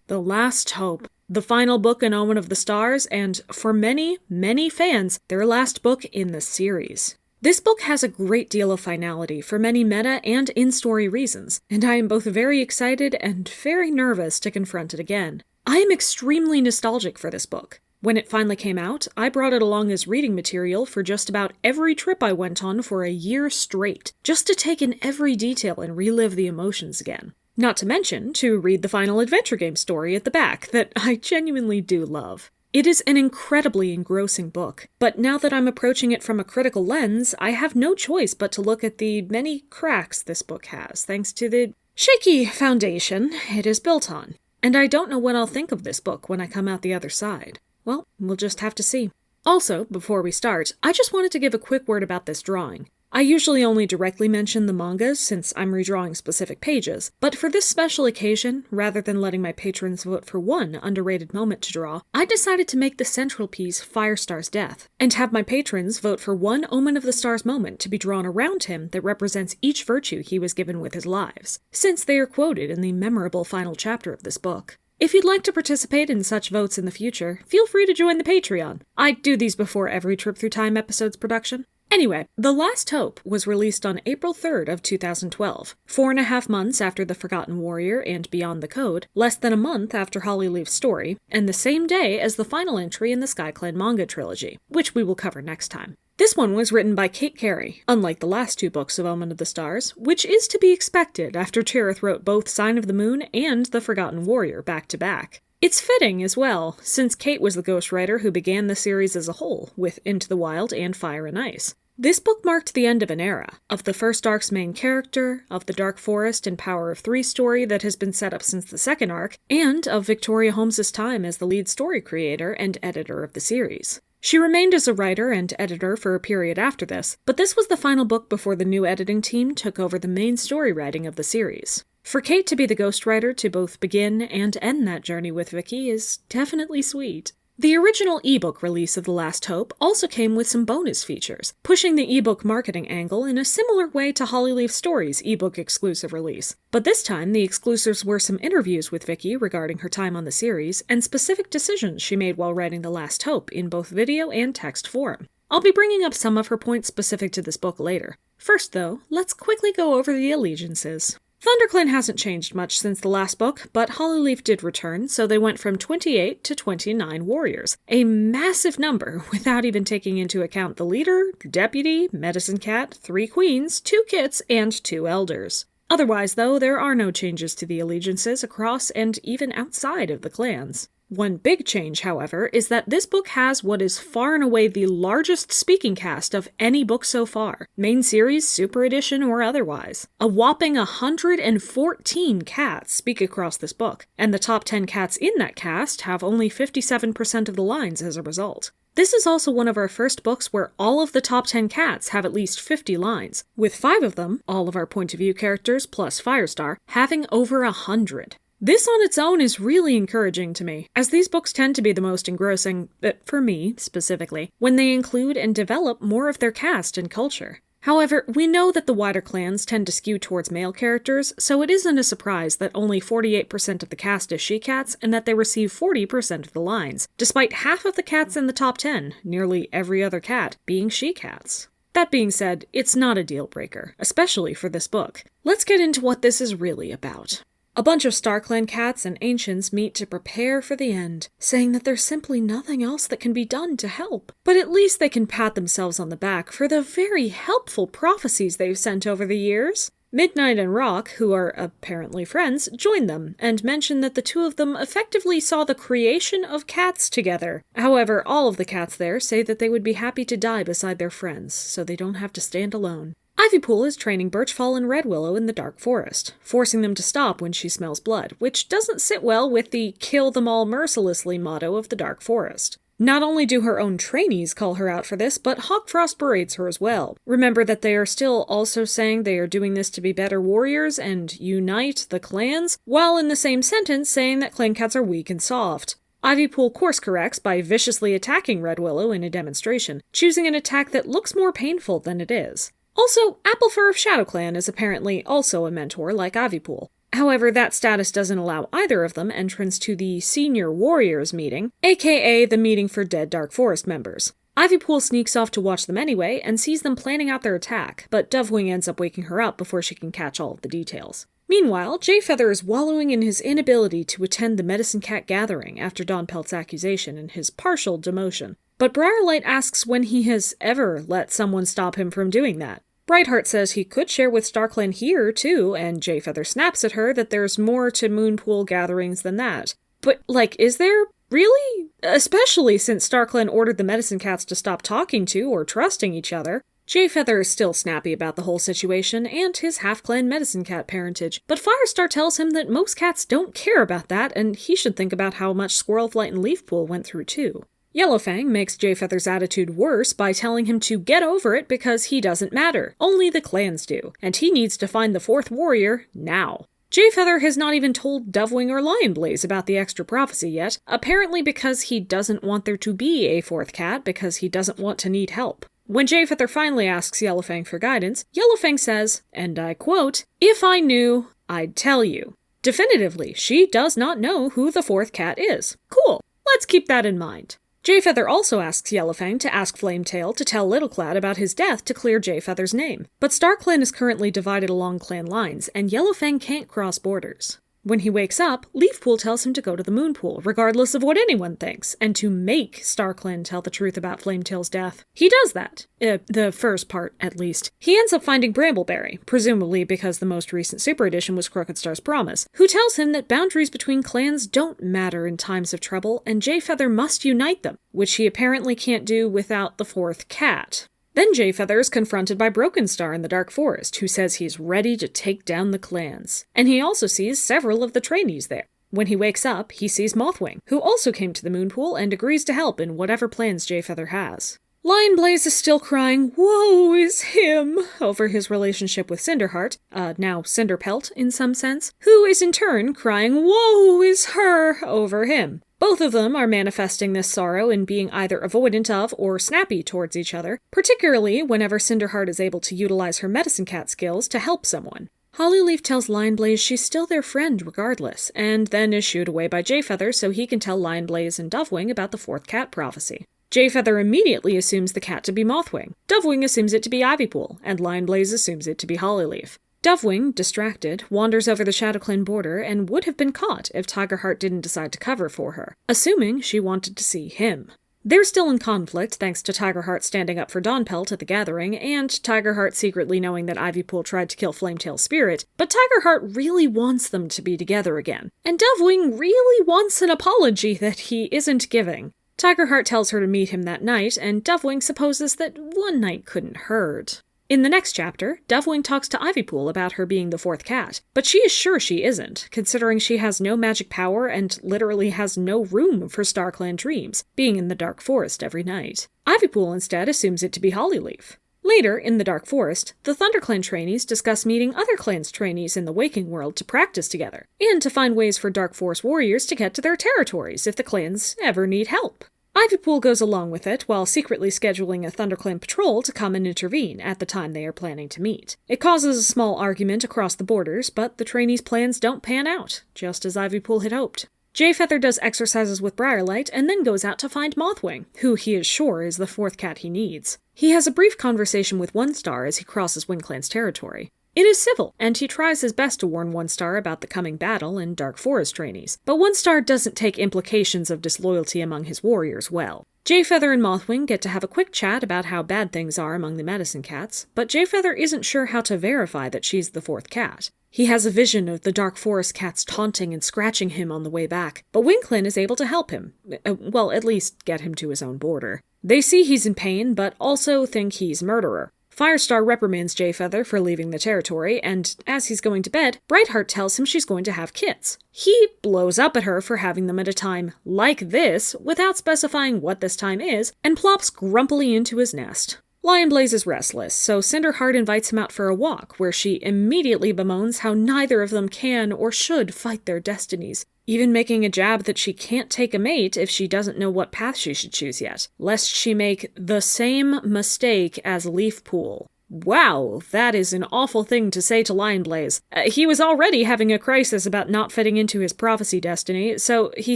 The Last Hope. The final book in Omen of the Stars, and for many, many fans, their last book in the series. This book has a great deal of finality for many meta and in-story reasons, and I am both very excited and very nervous to confront it again. I am extremely nostalgic for this book. When it finally came out, I brought it along as reading material for just about every trip I went on for a year straight, just to take in every detail and relive the emotions again. Not to mention, to read the final adventure game story at the back that I genuinely do love. It is an incredibly engrossing book, but now that I'm approaching it from a critical lens, I have no choice but to look at the many cracks this book has, thanks to the shaky foundation it is built on. And I don't know what I'll think of this book when I come out the other side. Well, we'll just have to see. Also, before we start, I just wanted to give a quick word about this drawing. I usually only directly mention the mangas since I'm redrawing specific pages, but for this special occasion, rather than letting my patrons vote for one underrated moment to draw, I decided to make the central piece Firestar's death, and have my patrons vote for one Omen of the Stars moment to be drawn around him that represents each virtue he was given with his lives, since they are quoted in the memorable final chapter of this book. If you'd like to participate in such votes in the future, feel free to join the Patreon. I do these before every Trip Through Time episode's production. Anyway, The Last Hope was released on April 3rd of 2012, 4.5 months after The Forgotten Warrior and Beyond the Code, less than a month after Hollyleaf's story, and the same day as the final entry in the SkyClan manga trilogy, which we will cover next time. This one was written by Kate Carey, unlike the last two books of Omen of the Stars, which is to be expected after Cherith wrote both Sign of the Moon and The Forgotten Warrior back-to-back. It's fitting as well, since Kate was the ghostwriter who began the series as a whole, with Into the Wild and Fire and Ice. This book marked the end of an era, of the first arc's main character, of the Dark Forest and Power of Three story that has been set up since the second arc, and of Victoria Holmes's time as the lead story creator and editor of the series. She remained as a writer and editor for a period after this, but this was the final book before the new editing team took over the main story writing of the series. For Kate to be the ghostwriter to both begin and end that journey with Vicky is definitely sweet. The original ebook release of The Last Hope also came with some bonus features, pushing the ebook marketing angle in a similar way to Hollyleaf Stories' ebook exclusive release. But this time, the exclusives were some interviews with Vicky regarding her time on the series, and specific decisions she made while writing The Last Hope in both video and text form. I'll be bringing up some of her points specific to this book later. First, though, let's quickly go over the allegiances. ThunderClan hasn't changed much since the last book, but Hollyleaf did return, so they went from 28 to 29 warriors. A massive number, without even taking into account the leader, deputy, medicine cat, 3 queens, 2 kits, and 2 elders. Otherwise, though, there are no changes to the allegiances across and even outside of the clans. One big change, however, is that this book has what is far and away the largest speaking cast of any book so far, main series, super edition, or otherwise. A whopping 114 cats speak across this book, and the top 10 cats in that cast have only 57% of the lines as a result. This is also one of our first books where all of the top 10 cats have at least 50 lines, with 5 of them, all of our point of view characters plus Firestar, having over 100. This on its own is really encouraging to me, as these books tend to be the most engrossing, for me specifically, when they include and develop more of their cast and culture. However, we know that the wider clans tend to skew towards male characters, so it isn't a surprise that only 48% of the cast is she-cats and that they receive 40% of the lines, despite half of the cats in the top 10, nearly every other cat, being she-cats. That being said, it's not a deal-breaker, especially for this book. Let's get into what this is really about. A bunch of StarClan cats and ancients meet to prepare for the end, saying that there's simply nothing else that can be done to help. But at least they can pat themselves on the back for the very helpful prophecies they've sent over the years. Midnight and Rock, who are apparently friends, join them, and mention that the two of them effectively saw the creation of cats together. However, all of the cats there say that they would be happy to die beside their friends, so they don't have to stand alone. Ivypool is training Birchfall and Red Willow in the Dark Forest, forcing them to stop when she smells blood, which doesn't sit well with the kill them all mercilessly motto of the Dark Forest. Not only do her own trainees call her out for this, but Hawkfrost berates her as well. Remember that they are still also saying they are doing this to be better warriors and unite the clans, while in the same sentence saying that clan cats are weak and soft. Ivypool course corrects by viciously attacking Red Willow in a demonstration, choosing an attack that looks more painful than it is. Also, Applefur of ShadowClan is apparently also a mentor like Ivypool. However, that status doesn't allow either of them entrance to the Senior Warriors meeting, aka the meeting for dead Dark Forest members. Ivypool sneaks off to watch them anyway and sees them planning out their attack, but Dovewing ends up waking her up before she can catch all of the details. Meanwhile, Jayfeather is wallowing in his inability to attend the Medicine Cat gathering after Dawnpelt's accusation and his partial demotion. But Briarlight asks when he has ever let someone stop him from doing that. Brightheart says he could share with StarClan here, too, and Jayfeather snaps at her that there's more to Moonpool gatherings than that. But, is there? Really? Especially since StarClan ordered the Medicine Cats to stop talking to or trusting each other. Jayfeather is still snappy about the whole situation and his half-clan Medicine Cat parentage, but Firestar tells him that most cats don't care about that and he should think about how much Squirrelflight and Leafpool went through, too. Yellowfang makes Jayfeather's attitude worse by telling him to get over it because he doesn't matter. Only the clans do, and he needs to find the fourth warrior now. Jayfeather has not even told Dovewing or Lionblaze about the extra prophecy yet, apparently because he doesn't want there to be a fourth cat because he doesn't want to need help. When Jayfeather finally asks Yellowfang for guidance, Yellowfang says, and I quote, "If I knew, I'd tell you." Definitively, she does not know who the fourth cat is. Cool, let's keep that in mind. Jayfeather also asks Yellowfang to ask Flametail to tell Littleclad about his death to clear Jayfeather's name. But StarClan is currently divided along clan lines, and Yellowfang can't cross borders. When he wakes up, Leafpool tells him to go to the Moonpool, regardless of what anyone thinks, and to make StarClan tell the truth about Flametail's death. He does that. The first part, at least. He ends up finding Brambleberry, presumably because the most recent Super Edition was Brokenstar's Promise, who tells him that boundaries between clans don't matter in times of trouble, and Jayfeather must unite them, which he apparently can't do without the fourth cat. Then Jayfeather is confronted by Brokenstar in the Dark Forest, who says he's ready to take down the clans. And he also sees several of the trainees there. When he wakes up, he sees Mothwing, who also came to the Moonpool and agrees to help in whatever plans Jayfeather has. Lionblaze is still crying, "Woe is him," over his relationship with Cinderheart, now Cinderpelt in some sense, who is in turn crying, "Woe is her," over him. Both of them are manifesting this sorrow in being either avoidant of or snappy towards each other, particularly whenever Cinderheart is able to utilize her Medicine Cat skills to help someone. Hollyleaf tells Lionblaze she's still their friend regardless, and then is shooed away by Jayfeather so he can tell Lionblaze and Dovewing about the fourth cat prophecy. Jayfeather immediately assumes the cat to be Mothwing, Dovewing assumes it to be Ivypool, and Lionblaze assumes it to be Hollyleaf. Dovewing, distracted, wanders over the ShadowClan border and would have been caught if Tigerheart didn't decide to cover for her, assuming she wanted to see him. They're still in conflict thanks to Tigerheart standing up for Dawnpelt at the gathering, and Tigerheart secretly knowing that Ivypool tried to kill Flametail's spirit, but Tigerheart really wants them to be together again, and Dovewing really wants an apology that he isn't giving. Tigerheart tells her to meet him that night, and Dovewing supposes that one night couldn't hurt. In the next chapter, Dovewing talks to Ivypool about her being the fourth cat, but she is sure she isn't, considering she has no magic power and literally has no room for StarClan dreams, being in the Dark Forest every night. Ivypool instead assumes it to be Hollyleaf. Later, in the Dark Forest, the ThunderClan trainees discuss meeting other clans' trainees in the Waking World to practice together, and to find ways for Dark Forest warriors to get to their territories if the clans ever need help. Ivypool goes along with it while secretly scheduling a ThunderClan patrol to come and intervene at the time they are planning to meet. It causes a small argument across the borders, but the trainees' plans don't pan out, just as Ivypool had hoped. Jayfeather does exercises with Briarlight and then goes out to find Mothwing, who he is sure is the fourth cat he needs. He has a brief conversation with One Star as he crosses WindClan's territory. It is civil, and he tries his best to warn One Star about the coming battle and Dark Forest trainees, but One Star doesn't take implications of disloyalty among his warriors well. Jayfeather and Mothwing get to have a quick chat about how bad things are among the Medicine Cats, but Jayfeather isn't sure how to verify that she's the fourth cat. He has a vision of the Dark Forest cats taunting and scratching him on the way back, but WindClan is able to help him. Well, at least get him to his own border. They see he's in pain, but also think he's murderer. Firestar reprimands Jayfeather for leaving the territory, and as he's going to bed, Brightheart tells him she's going to have kits. He blows up at her for having them at a time like this, without specifying what this time is, and plops grumpily into his nest. Lionblaze is restless, so Cinderheart invites him out for a walk, where she immediately bemoans how neither of them can or should fight their destinies, even making a jab that she can't take a mate if she doesn't know what path she should choose yet, lest she make the same mistake as Leafpool. Wow, that is an awful thing to say to Lionblaze. He was already having a crisis about not fitting into his prophecy destiny, so he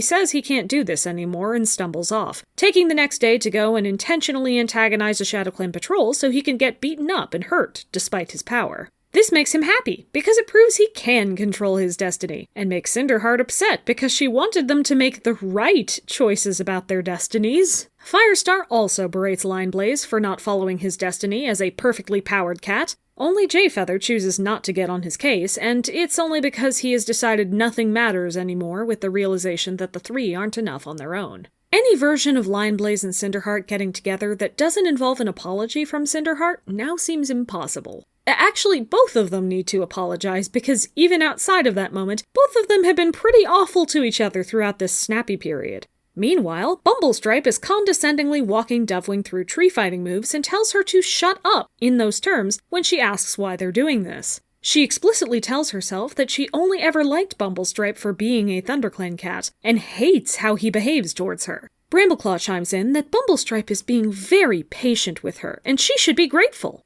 says he can't do this anymore and stumbles off, taking the next day to go and intentionally antagonize a ShadowClan patrol so he can get beaten up and hurt despite his power. This makes him happy, because it proves he can control his destiny, and makes Cinderheart upset because she wanted them to make the right choices about their destinies. Firestar also berates Lionblaze for not following his destiny as a perfectly powered cat. Only Jayfeather chooses not to get on his case, and it's only because he has decided nothing matters anymore with the realization that the three aren't enough on their own. Any version of Lionblaze and Cinderheart getting together that doesn't involve an apology from Cinderheart now seems impossible. Actually, both of them need to apologize, because even outside of that moment, both of them have been pretty awful to each other throughout this snappy period. Meanwhile, Bumblestripe is condescendingly walking Dewkit through tree-fighting moves and tells her to shut up in those terms when she asks why they're doing this. She explicitly tells herself that she only ever liked Bumblestripe for being a ThunderClan cat, and hates how he behaves towards her. Brambleclaw chimes in that Bumblestripe is being very patient with her, and she should be grateful.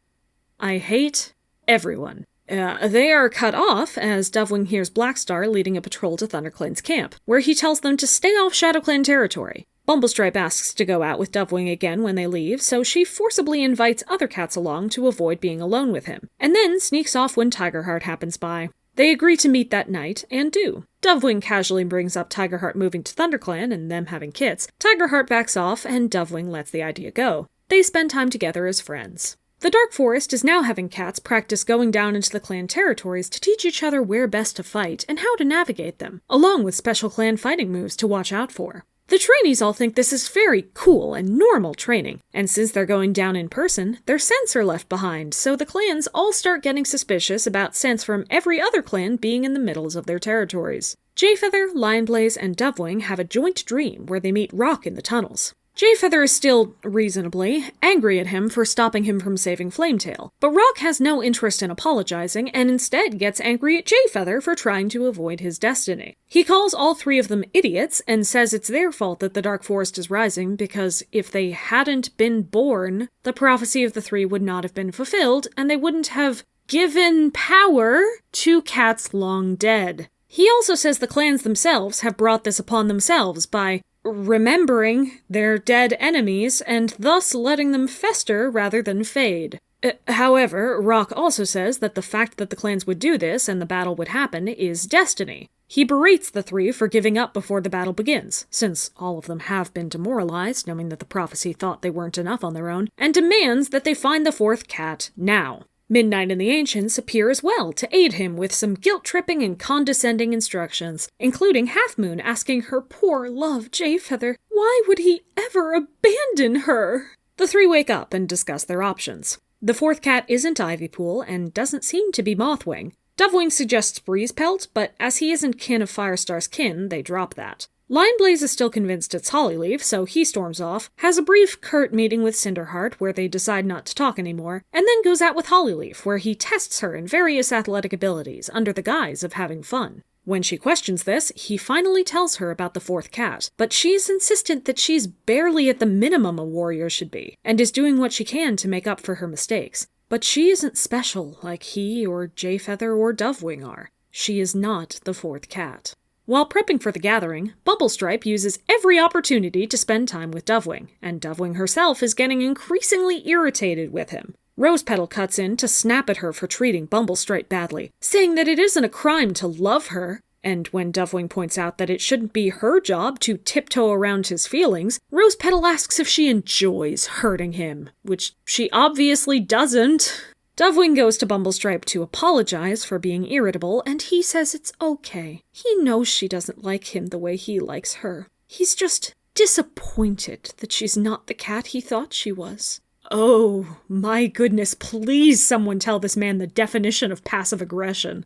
I hate everyone. They are cut off as Dewkit hears Blackstar leading a patrol to ThunderClan's camp, where he tells them to stay off ShadowClan territory. Bumblestripe asks to go out with Dewkit again when they leave, so she forcibly invites other cats along to avoid being alone with him, and then sneaks off when Tigerheart happens by. They agree to meet that night, and do. Dewkit casually brings up Tigerheart moving to ThunderClan and them having kits. Tigerheart backs off, and Dewkit lets the idea go. They spend time together as friends. The Dark Forest is now having cats practice going down into the clan territories to teach each other where best to fight and how to navigate them, along with special clan fighting moves to watch out for. The trainees all think this is very cool and normal training, and since they're going down in person, their scents are left behind, so the clans all start getting suspicious about scents from every other clan being in the middles of their territories. Jayfeather, Lionblaze, and Dewkit have a joint dream where they meet Rock in the tunnels. Jayfeather is still, reasonably, angry at him for stopping him from saving Flametail, but Rock has no interest in apologizing and instead gets angry at Jayfeather for trying to avoid his destiny. He calls all three of them idiots and says it's their fault that the Dark Forest is rising because if they hadn't been born, the prophecy of the three would not have been fulfilled and they wouldn't have given power to cats long dead. He also says the clans themselves have brought this upon themselves by remembering their dead enemies and thus letting them fester rather than fade. However, Rock also says that the fact that the clans would do this and the battle would happen is destiny. He berates the three for giving up before the battle begins, since all of them have been demoralized, knowing that the prophecy thought they weren't enough on their own, and demands that they find the fourth cat now. Midnight and the Ancients appear as well to aid him with some guilt-tripping and condescending instructions, including Halfmoon asking her poor love Jayfeather, why would he ever abandon her? The three wake up and discuss their options. The fourth cat isn't Ivypool and doesn't seem to be Mothwing. Dewkit suggests Breezepelt, but as he isn't kin of Firestar's kin, they drop that. Lionblaze is still convinced it's Hollyleaf, so he storms off, has a brief curt meeting with Cinderheart where they decide not to talk anymore, and then goes out with Hollyleaf where he tests her in various athletic abilities under the guise of having fun. When she questions this, he finally tells her about the fourth cat, but she's insistent that she's barely at the minimum a warrior should be, and is doing what she can to make up for her mistakes. But she isn't special like he or Jayfeather or Dewkit are. She is not the fourth cat. While prepping for the gathering, Bumblestripe uses every opportunity to spend time with Dewkit, and Dewkit herself is getting increasingly irritated with him. Rosepetal cuts in to snap at her for treating Bumblestripe badly, saying that it isn't a crime to love her, and when Dewkit points out that it shouldn't be her job to tiptoe around his feelings, Rosepetal asks if she enjoys hurting him, which she obviously doesn't. Dewkit goes to Bumblestripe to apologize for being irritable, and he says it's okay. He knows she doesn't like him the way he likes her. He's just disappointed that she's not the cat he thought she was. Oh, my goodness, please someone tell this man the definition of passive aggression.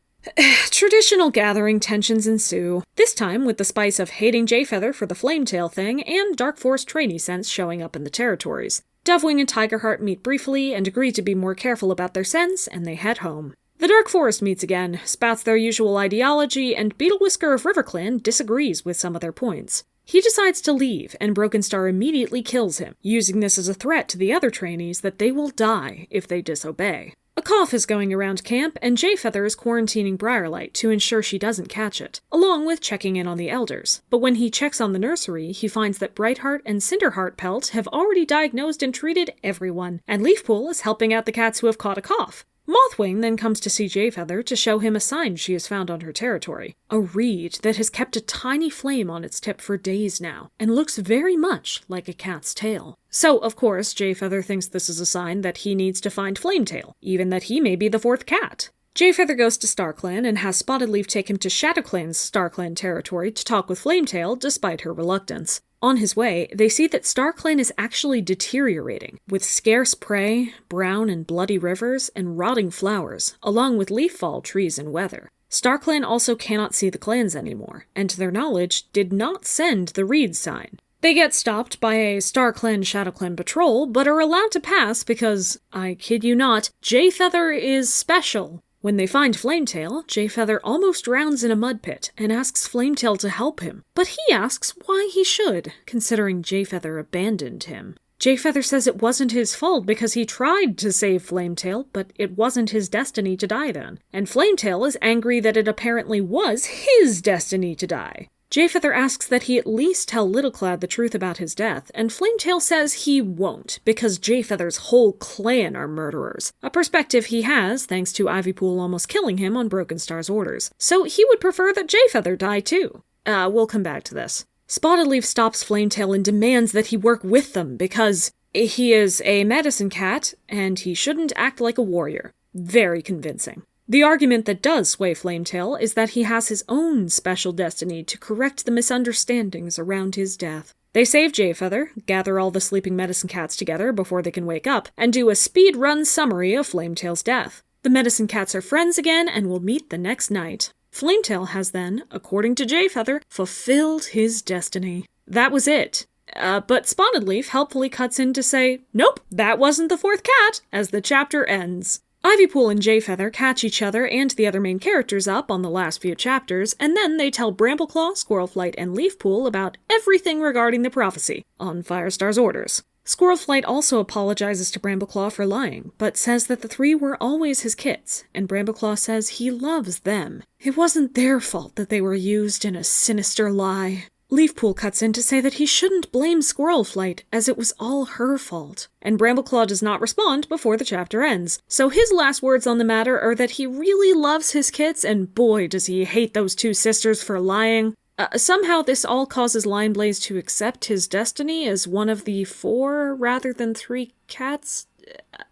Traditional gathering tensions ensue, this time with the spice of hating Jayfeather for the Flametail thing and Dark Forest trainee scents showing up in the territories. Dewkit and Tigerheart meet briefly and agree to be more careful about their scents, and they head home. The Dark Forest meets again, spouts their usual ideology, and Beetlewhisker of RiverClan disagrees with some of their points. He decides to leave, and Brokenstar immediately kills him, using this as a threat to the other trainees that they will die if they disobey. A cough is going around camp, and Jayfeather is quarantining Briarlight to ensure she doesn't catch it, along with checking in on the elders. But when he checks on the nursery, he finds that Brightheart and Cinderheart Pelt have already diagnosed and treated everyone, and Leafpool is helping out the cats who have caught a cough. Mothwing then comes to see Jayfeather to show him a sign she has found on her territory. A reed that has kept a tiny flame on its tip for days now, and looks very much like a cat's tail. So, of course, Jayfeather thinks this is a sign that he needs to find Flametail, even that he may be the fourth cat. Jayfeather goes to StarClan and has Spottedleaf take him to ShadowClan's StarClan territory to talk with Flametail, despite her reluctance. On his way, they see that StarClan is actually deteriorating, with scarce prey, brown and bloody rivers, and rotting flowers, along with leaf-fall trees and weather. StarClan also cannot see the clans anymore, and to their knowledge, did not send the reed sign. They get stopped by a StarClan ShadowClan patrol, but are allowed to pass because, I kid you not, Jayfeather is special. When they find Flametail, Jayfeather almost drowns in a mud pit and asks Flametail to help him. But he asks why he should, considering Jayfeather abandoned him. Jayfeather says it wasn't his fault because he tried to save Flametail, but it wasn't his destiny to die then. And Flametail is angry that it apparently was his destiny to die. Jayfeather asks that he at least tell Littlecloud the truth about his death, and Flametail says he won't, because Jayfeather's whole clan are murderers, a perspective he has thanks to Ivypool almost killing him on Brokenstar's orders, so he would prefer that Jayfeather die too. We'll come back to this. Spottedleaf stops Flametail and demands that he work with them because he is a medicine cat, and he shouldn't act like a warrior. Very convincing. The argument that does sway Flametail is that he has his own special destiny to correct the misunderstandings around his death. They save Jayfeather, gather all the sleeping medicine cats together before they can wake up, and do a speed-run summary of Flametail's death. The medicine cats are friends again and will meet the next night. Flametail has then, according to Jayfeather, fulfilled his destiny. That was it. But Spottedleaf helpfully cuts in to say, nope, that wasn't the fourth cat, as the chapter ends. Ivypool and Jayfeather catch each other and the other main characters up on the last few chapters, and then they tell Brambleclaw, Squirrelflight, and Leafpool about everything regarding the prophecy, on Firestar's orders. Squirrelflight also apologizes to Brambleclaw for lying, but says that the three were always his kits, and Brambleclaw says he loves them. It wasn't their fault that they were used in a sinister lie. Leafpool cuts in to say that he shouldn't blame Squirrelflight, as it was all her fault. And Brambleclaw does not respond before the chapter ends, so his last words on the matter are that he really loves his kits, and boy does he hate those two sisters for lying. Somehow this all causes Lionblaze to accept his destiny as one of the 4 rather than 3 cats?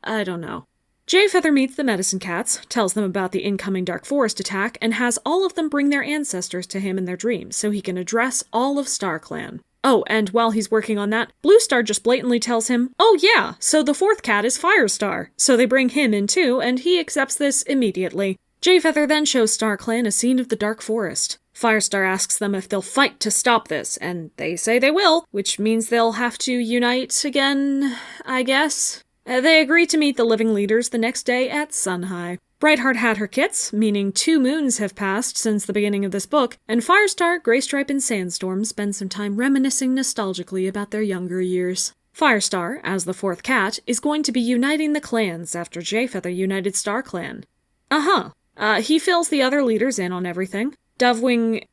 I don't know. Jayfeather meets the medicine cats, tells them about the incoming Dark Forest attack, and has all of them bring their ancestors to him in their dreams so he can address all of StarClan. Oh, and while he's working on that, Bluestar just blatantly tells him, oh yeah, so the fourth cat is Firestar. So they bring him in too, and he accepts this immediately. Jayfeather then shows StarClan a scene of the Dark Forest. Firestar asks them if they'll fight to stop this, and they say they will, which means they'll have to unite again, I guess. They agree to meet the living leaders the next day at Sunhigh. Brightheart had her kits, meaning 2 moons have passed since the beginning of this book, and Firestar, Greystripe, and Sandstorm spend some time reminiscing nostalgically about their younger years. Firestar, as the fourth cat, is going to be uniting the clans after Jayfeather united StarClan. He fills the other leaders in on everything. Dovewing,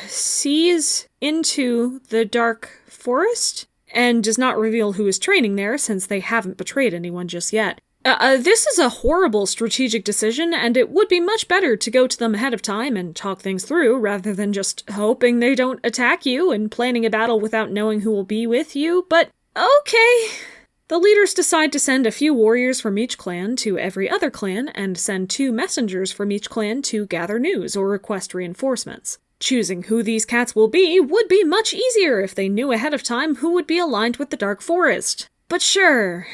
sees into the Dark Forest? And does not reveal who is training there since they haven't betrayed anyone just yet. This is a horrible strategic decision, and it would be much better to go to them ahead of time and talk things through rather than just hoping they don't attack you and planning a battle without knowing who will be with you, but okay. The leaders decide to send a few warriors from each clan to every other clan and send 2 messengers from each clan to gather news or request reinforcements. Choosing who these cats will be would be much easier if they knew ahead of time who would be aligned with the Dark Forest. But sure.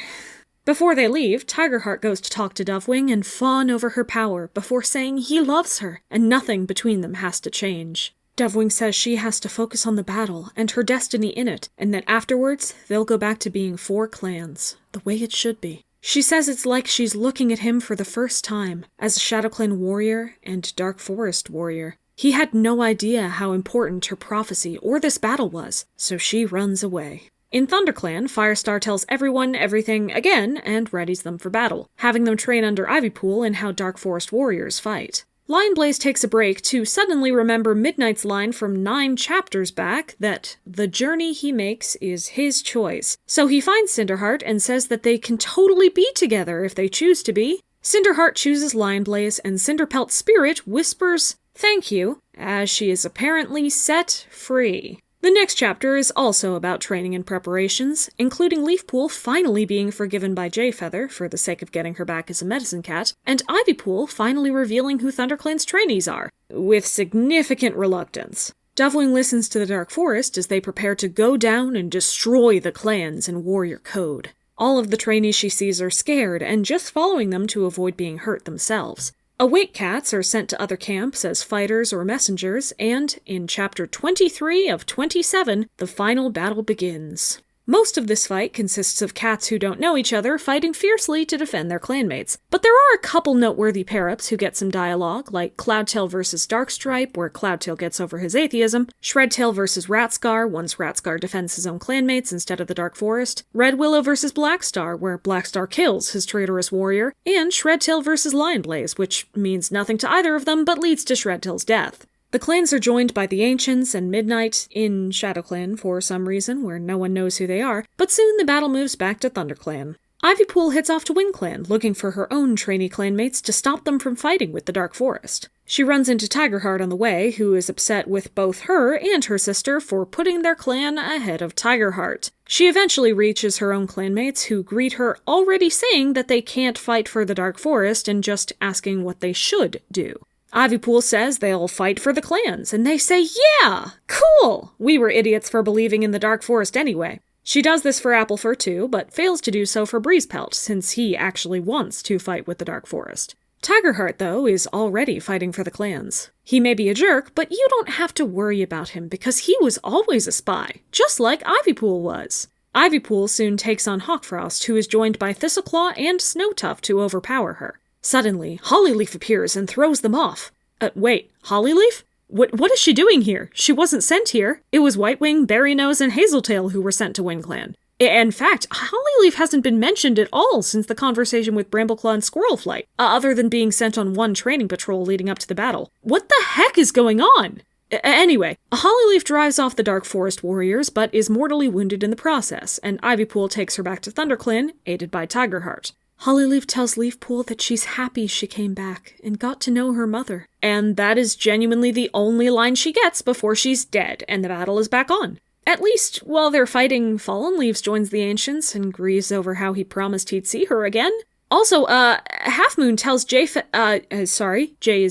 Before they leave, Tigerheart goes to talk to Dovewing and fawn over her power before saying he loves her, and nothing between them has to change. Dovewing says she has to focus on the battle and her destiny in it, and that afterwards they'll go back to being 4 clans, the way it should be. She says it's like she's looking at him for the first time, as a ShadowClan warrior and Dark Forest warrior. He had no idea how important her prophecy or this battle was, so she runs away. In ThunderClan, Firestar tells everyone everything again and readies them for battle, having them train under Ivypool in how Dark Forest warriors fight. Lionblaze takes a break to suddenly remember Midnight's line from 9 chapters back that the journey he makes is his choice. So he finds Cinderheart and says that they can totally be together if they choose to be. Cinderheart chooses Lionblaze, and Cinderpelt's spirit whispers, "Thank you," as she is apparently set free. The next chapter is also about training and preparations, including Leafpool finally being forgiven by Jayfeather for the sake of getting her back as a medicine cat, and Ivypool finally revealing who ThunderClan's trainees are, with significant reluctance. Dewkit listens to the Dark Forest as they prepare to go down and destroy the clans in warrior code. All of the trainees she sees are scared and just following them to avoid being hurt themselves. Awake cats are sent to other camps as fighters or messengers, and in chapter 23 of 27, the final battle begins. Most of this fight consists of cats who don't know each other fighting fiercely to defend their clanmates, but there are a couple noteworthy pair-ups who get some dialogue, like Cloudtail vs. Darkstripe, where Cloudtail gets over his atheism, Shredtail vs. Ratscar, once Ratscar defends his own clanmates instead of the Dark Forest, Red Willow vs. Blackstar, where Blackstar kills his traitorous warrior, and Shredtail vs. Lionblaze, which means nothing to either of them but leads to Shredtail's death. The clans are joined by the Ancients and Midnight in ShadowClan for some reason, where no one knows who they are, but soon the battle moves back to ThunderClan. Ivypool heads off to WindClan, looking for her own trainee clanmates to stop them from fighting with the Dark Forest. She runs into Tigerheart on the way, who is upset with both her and her sister for putting their clan ahead of Tigerheart. She eventually reaches her own clanmates, who greet her already saying that they can't fight for the Dark Forest and just asking what they should do. Ivypool says they'll fight for the clans, and they say, "Yeah! Cool! We were idiots for believing in the Dark Forest anyway." She does this for Applefur too, but fails to do so for Breezepelt, since he actually wants to fight with the Dark Forest. Tigerheart, though, is already fighting for the clans. He may be a jerk, but you don't have to worry about him because he was always a spy, just like Ivypool was. Ivypool soon takes on Hawkfrost, who is joined by Thistleclaw and Snowtuft to overpower her. Suddenly, Hollyleaf appears and throws them off. Wait, Hollyleaf? What is she doing here? She wasn't sent here. It was Whitewing, Berrynose, and Hazeltail who were sent to WindClan. In fact, Hollyleaf hasn't been mentioned at all since the conversation with Brambleclaw and Squirrelflight, other than being sent on one training patrol leading up to the battle. What the heck is going on? Anyway, Hollyleaf drives off the Dark Forest warriors, but is mortally wounded in the process, and Ivypool takes her back to ThunderClan, aided by Tigerheart. Hollyleaf tells Leafpool that she's happy she came back and got to know her mother. And that is genuinely the only line she gets before she's dead and the battle is back on. At least, while they're fighting, Fallen Leaves joins the Ancients and grieves over how he promised he'd see her again. Also, Half Moon tells Jay's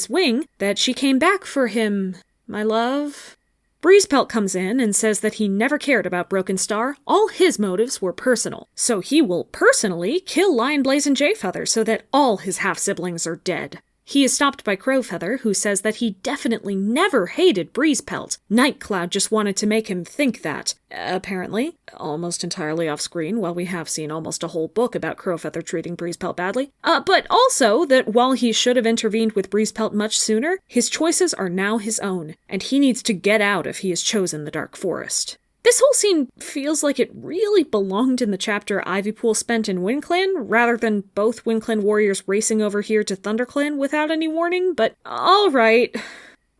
Wing that she came back for him, my love. Breezepelt comes in and says that he never cared about Brokenstar. All his motives were personal, so he will personally kill Lionblaze and Jayfeather so that all his half-siblings are dead. He is stopped by Crowfeather, who says that he definitely never hated Breezepelt. Nightcloud just wanted to make him think that. Apparently, almost entirely off-screen, while we have seen almost a whole book about Crowfeather treating Breezepelt badly. But also that while he should have intervened with Breezepelt much sooner, his choices are now his own, and he needs to get out if he has chosen the Dark Forest. This whole scene feels like it really belonged in the chapter Ivypool spent in WindClan, rather than both WindClan warriors racing over here to ThunderClan without any warning, but alright.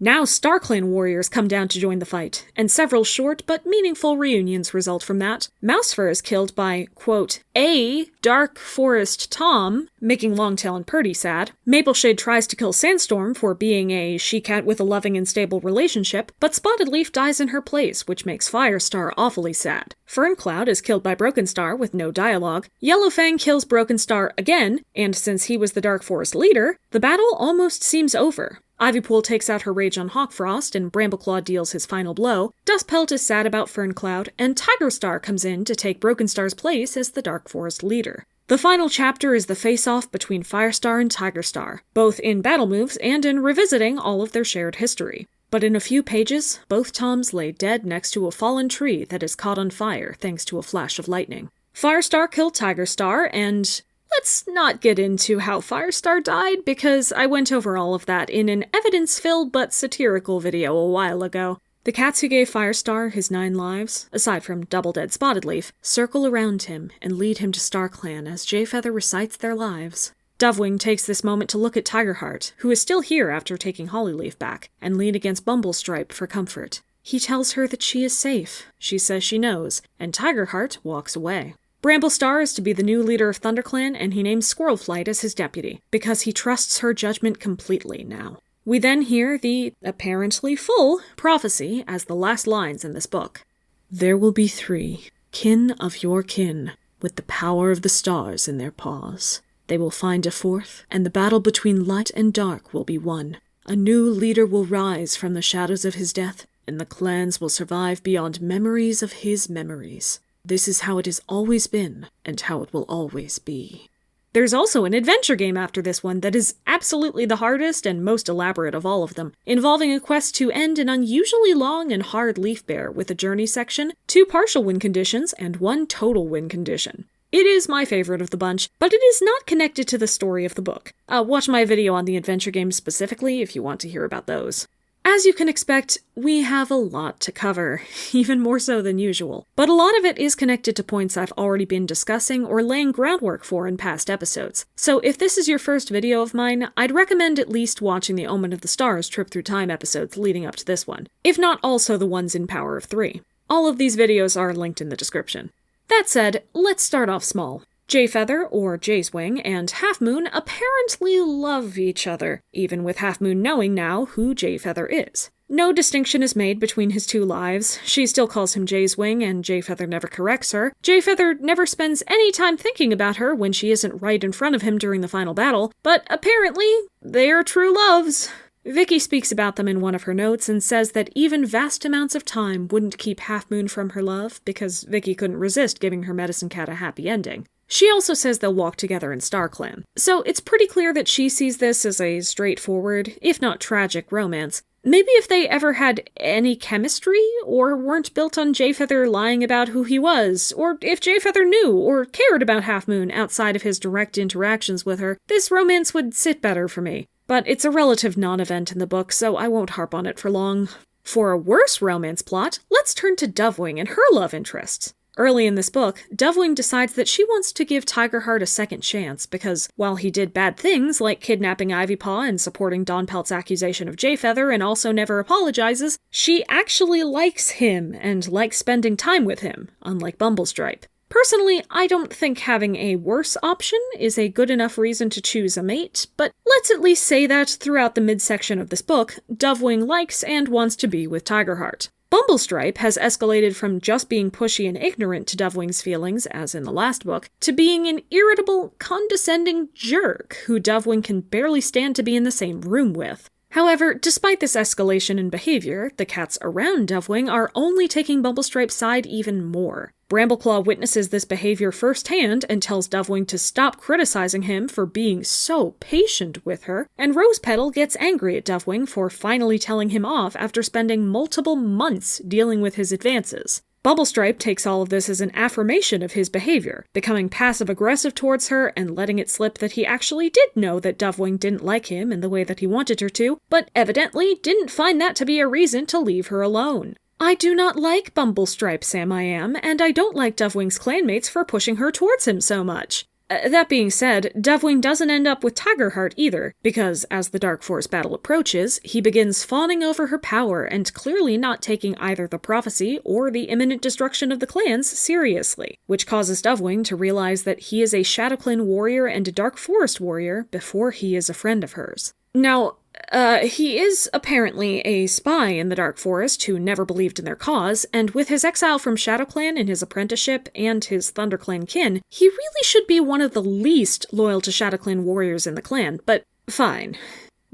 Now StarClan warriors come down to join the fight, and several short but meaningful reunions result from that. Mousefur is killed by, quote, a Dark Forest Tom, making Longtail and Purdy sad. Mapleshade tries to kill Sandstorm for being a she-cat with a loving and stable relationship, but Spotted Leaf dies in her place, which makes Firestar awfully sad. Ferncloud is killed by Brokenstar with no dialogue. Yellowfang kills Brokenstar again, and since he was the Dark Forest leader, the battle almost seems over. Ivypool takes out her rage on Hawkfrost, and Brambleclaw deals his final blow. Dustpelt is sad about Ferncloud, and Tigerstar comes in to take Brokenstar's place as the Dark Forest leader. The final chapter is the face-off between Firestar and Tigerstar, both in battle moves and in revisiting all of their shared history. But in a few pages, both Toms lay dead next to a fallen tree that is caught on fire thanks to a flash of lightning. Firestar killed Tigerstar, and, let's not get into how Firestar died, because I went over all of that in an evidence-filled but satirical video a while ago. The cats who gave Firestar his 9 lives, aside from double-dead Spotted Leaf, circle around him and lead him to StarClan as Jayfeather recites their lives. Dovewing takes this moment to look at Tigerheart, who is still here after taking Hollyleaf back, and lean against Bumblestripe for comfort. He tells her that she is safe, she says she knows, and Tigerheart walks away. Bramblestar is to be the new leader of ThunderClan, and he names Squirrelflight as his deputy, because he trusts her judgment completely now. We then hear the, apparently full, prophecy as the last lines in this book. There will be 3, kin of your kin, with the power of the stars in their paws. They will find a 4th, and the battle between light and dark will be won. A new leader will rise from the shadows of his death, and the clans will survive beyond memories of his memories. This is how it has always been, and how it will always be. There's also an adventure game after this one that is absolutely the hardest and most elaborate of all of them, involving a quest to end an unusually long and hard leaf bear with a journey section, 2 partial win conditions, and 1 total win condition. It is my favorite of the bunch, but it is not connected to the story of the book. Watch my video on the adventure games specifically if you want to hear about those. As you can expect, we have a lot to cover, even more so than usual. But a lot of it is connected to points I've already been discussing or laying groundwork for in past episodes. So if this is your first video of mine, I'd recommend at least watching the Omen of the Stars Trip Through Time episodes leading up to this one, if not also the ones in Power of 3. All of these videos are linked in the description. That said, let's start off small. Jayfeather, or Jayswing, and Halfmoon apparently love each other, even with Halfmoon knowing now who Jayfeather is. No distinction is made between his 2 lives. She still calls him Jayswing, and Jayfeather never corrects her. Jayfeather never spends any time thinking about her when she isn't right in front of him during the final battle, but apparently, they are true loves. Vicky speaks about them in one of her notes and says that even vast amounts of time wouldn't keep Halfmoon from her love, because Vicky couldn't resist giving her medicine cat a happy ending. She also says they'll walk together in StarClan, so it's pretty clear that she sees this as a straightforward, if not tragic, romance. Maybe if they ever had any chemistry, or weren't built on Jayfeather lying about who he was, or if Jayfeather knew or cared about Halfmoon outside of his direct interactions with her, this romance would sit better for me. But it's a relative non-event in the book, so I won't harp on it for long. For a worse romance plot, let's turn to Dovewing and her love interests. Early in this book, Dovewing decides that she wants to give Tigerheart a second chance because, while he did bad things like kidnapping Ivypaw and supporting Dawnpelt's accusation of Jayfeather and also never apologizes, she actually likes him and likes spending time with him, unlike Bumblestripe. Personally, I don't think having a worse option is a good enough reason to choose a mate, but let's at least say that throughout the midsection of this book, Dovewing likes and wants to be with Tigerheart. Bumblestripe has escalated from just being pushy and ignorant to Dovewing's feelings, as in the last book, to being an irritable, condescending jerk who Dovewing can barely stand to be in the same room with. However, despite this escalation in behavior, the cats around Dovewing are only taking Bumblestripe's side even more. Brambleclaw witnesses this behavior firsthand and tells Dovewing to stop criticizing him for being so patient with her, and Rosepetal gets angry at Dovewing for finally telling him off after spending multiple months dealing with his advances. Bumblestripe takes all of this as an affirmation of his behavior, becoming passive-aggressive towards her and letting it slip that he actually did know that Dovewing didn't like him in the way that he wanted her to, but evidently didn't find that to be a reason to leave her alone. I do not like Bumblestripe, Sam I am, and I don't like Dovewing's clanmates for pushing her towards him so much. That being said, Dovewing doesn't end up with Tigerheart either, because as the Dark Forest battle approaches, he begins fawning over her power and clearly not taking either the prophecy or the imminent destruction of the clans seriously, which causes Dovewing to realize that he is a ShadowClan warrior and a Dark Forest warrior before he is a friend of hers. Now, he is apparently a spy in the Dark Forest who never believed in their cause, and with his exile from ShadowClan in his apprenticeship and his ThunderClan kin, he really should be one of the least loyal to ShadowClan warriors in the clan, but fine.